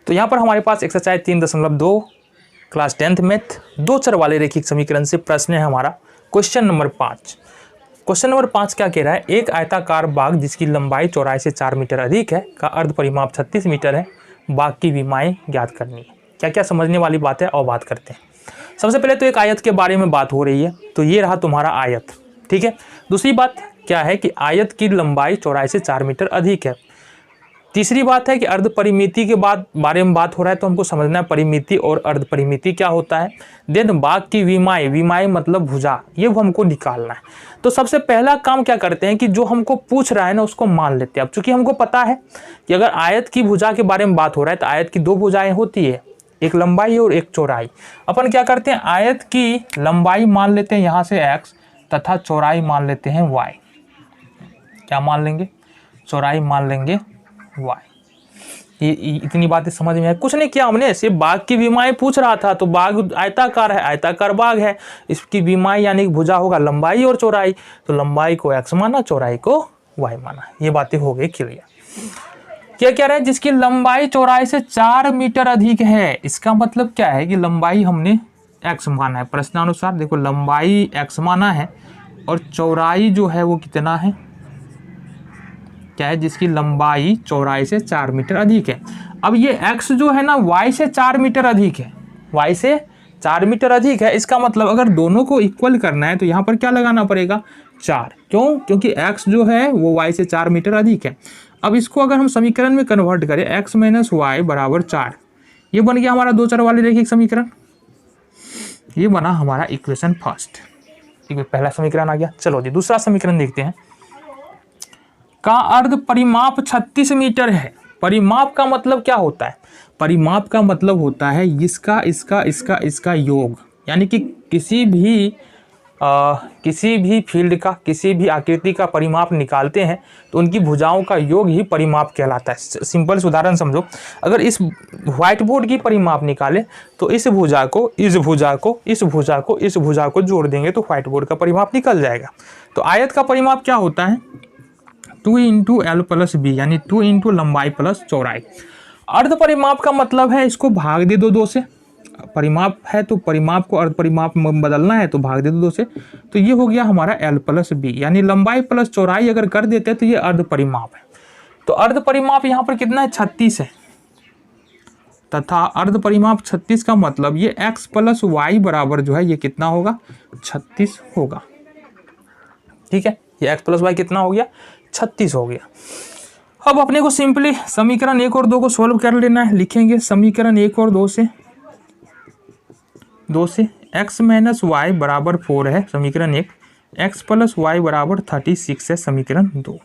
तो यहाँ पर हमारे पास एक्सरसाइज 3.2 क्लास 10th मैथ 2 चर वाले रैखिक समीकरण से प्रश्न है हमारा क्वेश्चन नंबर 5। क्वेश्चन नंबर 5 क्या कह रहा है, एक आयताकार बाग जिसकी लंबाई चौड़ाई से 4 मीटर अधिक है का अर्ध परिमाप 36 मीटर है, बाग की विमाएँ ज्ञात करनी है। क्या क्या समझने वाली बात है और बात करते हैं। सबसे पहले तो एक आयत के बारे में बात हो रही है, तो ये रहा तुम्हारा आयत, ठीक है। दूसरी बात क्या है कि आयत की लंबाई चौड़ाई से 4 मीटर अधिक है। तीसरी बात है कि अर्ध परिमिति के बारे में बात हो रहा है, तो हमको समझना है परिमिति और अर्ध परिमिति क्या होता है। देन बाग की विमाएँ मतलब भुजा, ये हमको निकालना है। तो सबसे पहला काम क्या करते हैं कि जो हमको पूछ रहा है ना उसको मान लेते हैं। अब चूंकि हमको पता है कि अगर आयत की भुजा के बारे में बात हो रहा है तो आयत की 2 भुजाएं होती है, एक लंबाई और एक चौड़ाई। अपन क्या करते हैं, आयत की लंबाई मान लेते हैं यहाँ से x तथा चौड़ाई मान लेते हैं y। क्या मान लेंगे, चौड़ाई मान लेंगे y। ये इतनी बातें समझ में है। कुछ नहीं किया हमने, सिर्फ बाग की विमाएँ पूछ रहा था, तो बाग आयताकार है, आयताकार बाग है, इसकी विमाएँ यानी भुजा होगा लंबाई और चौड़ाई, तो लंबाई को x माना, चौड़ाई को y माना। ये बातें हो गई क्लियर। क्या कह रहा है, जिसकी लंबाई चौड़ाई से 4 मीटर अधिक है, इसका मतलब क्या है कि लंबाई हमने x माना है प्रश्नानुसार। देखो लंबाई x माना है और चौड़ाई जो है वो कितना है, क्या है, जिसकी लंबाई चौड़ाई से 4 मीटर अधिक है। अब ये x जो है ना y से 4 मीटर अधिक है, y से 4 मीटर अधिक है। इसका मतलब अगर दोनों को इक्वल करना है तो यहाँ पर क्या लगाना पड़ेगा, 4। क्यों, क्योंकि x जो है वो y से 4 मीटर अधिक है। अब इसको अगर हम समीकरण में कन्वर्ट करें x - y बराबर 4, ये बन गया हमारा 2 चर वाले रैखिक समीकरण। ये बना हमारा इक्वेशन फर्स्ट, पहला समीकरण आ गया। चलो जी दूसरा समीकरण देखते हैं। का अर्ध परिमाप 36 मीटर है। परिमाप का मतलब क्या होता है, परिमाप का मतलब होता है इसका इसका इसका इसका योग, यानी कि किसी भी फील्ड का, किसी भी आकृति का परिमाप निकालते हैं तो उनकी भुजाओं का योग ही परिमाप कहलाता है। सिंपल उदाहरण समझो, अगर इस व्हाइट बोर्ड की परिमाप निकाले तो इस भुजा को, इस भुजा को, इस भुजा को, इस भुजा को जोड़ देंगे तो व्हाइट बोर्ड का परिमाप निकल जाएगा। तो आयत का परिमाप क्या होता है, 2 × L + B, यानी 2 × लंबाई प्लस चौड़ाई। अर्ध परिमाप का मतलब है इसको भाग दे दो 2 से। परिमाप है तो परिमाप को अर्ध परिमाप में बदलना है तो भाग दे दो 2 से, तो ये हो गया हमारा L + B, यानी लंबाई प्लस चौड़ाई अगर कर देते हैं तो ये अर्ध परिमाप है। तो अर्ध परिमाप यहाँ पर कितना है, 36 है, तथा अर्ध परिमाप 36 का मतलब ये x + y बराबर जो है ये कितना होगा, 36 होगा। ठीक है, ये x + y कितना हो गया, 36 हो गया। अब अपने को सिंपली समीकरण 1 और 2 को सोल्व कर लेना है। लिखेंगे समीकरण 1 और 2 से x - y बराबर 4 है समीकरण 1, x + y बराबर 36 है समीकरण 2।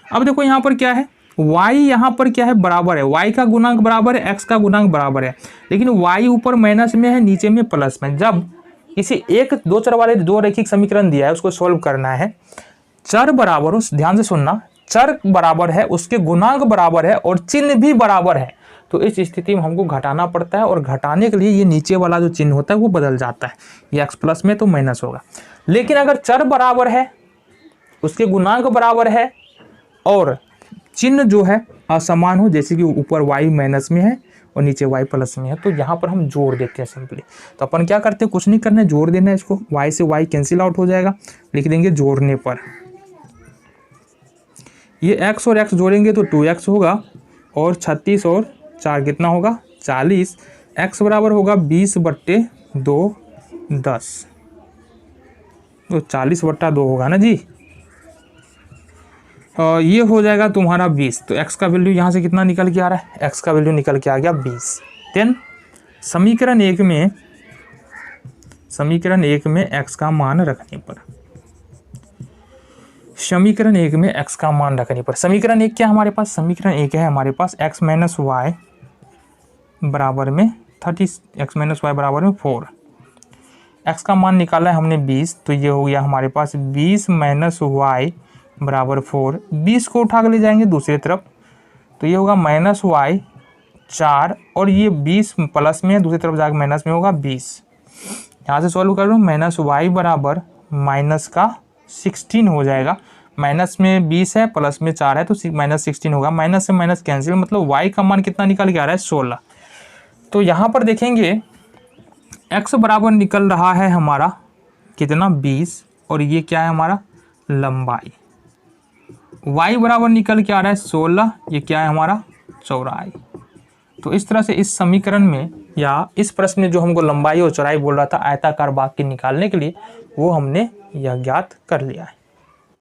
अब देखो यहाँ पर क्या है, y यहाँ पर क्या है, बराबर है, y का गुणांक बराबर है, x का गुणांक बराबर है, लेकिन y ऊपर माइनस में है, नीचे में प्लस में। जब किसी एक 2 चर वाले 2 रैखिक समीकरण दिया है उसको सोल्व करना है, चर बराबर, उस ध्यान से सुनना, चर बराबर है, उसके गुणांक बराबर है और चिन्ह भी बराबर है, तो इस स्थिति में हमको घटाना पड़ता है, और घटाने के लिए ये नीचे वाला जो चिन्ह होता है वो बदल जाता है, ये x प्लस में तो माइनस होगा। लेकिन अगर चर बराबर है, उसके गुणांक बराबर है और चिन्ह जो है असमान हो, जैसे कि ऊपर y माइनस में है और नीचे y प्लस में है, तो यहाँ पर हम जोड़ देते हैं सिंपली। तो अपन क्या करते हैं, कुछ नहीं करना है, जोड़ देना है इसको, y से y कैंसिल आउट हो जाएगा, लिख देंगे जोड़ने पर ये x और x जोड़ेंगे तो 2x होगा, और 36 और 4 कितना होगा, 40। x बराबर होगा 20/2 10, तो 40/2 होगा ना जी। ये हो जाएगा तुम्हारा 20। तो x का वैल्यू यहाँ से कितना निकल के आ रहा है, x का वैल्यू निकल के आ गया 20। देन समीकरण 1 में x का मान रखने पर, समीकरण 1 में x का मान रखने पर, समीकरण 1 क्या हमारे पास, समीकरण 1 है हमारे पास x - y बराबर में 30, x - y बराबर में 4। x का मान निकाला है हमने 20, तो ये हो गया हमारे पास 20 - y बराबर 4। 20 को उठा कर ले जाएंगे दूसरी तरफ, तो ये होगा -y 4, और ये 20 प्लस में है, दूसरी तरफ जाकर माइनस में होगा 20। यहाँ से सॉल्व कर लो, -y बराबर माइनस का 16 हो जाएगा, माइनस में 20 है, प्लस में 4 है, तो -16 होगा। माइनस से माइनस कैंसिल, मतलब y का मान कितना निकल के आ रहा है, 16। तो यहाँ पर देखेंगे x बराबर निकल रहा है हमारा कितना 20, और ये क्या है हमारा लंबाई। y बराबर निकल के आ रहा है 16, ये क्या है हमारा चौड़ाई। तो इस तरह से इस समीकरण में या इस प्रश्न में जो हमको लंबाई और चौड़ाई बोल रहा था आयताकार बाग के निकालने के लिए, वो हमने यह ज्ञात कर लिया है।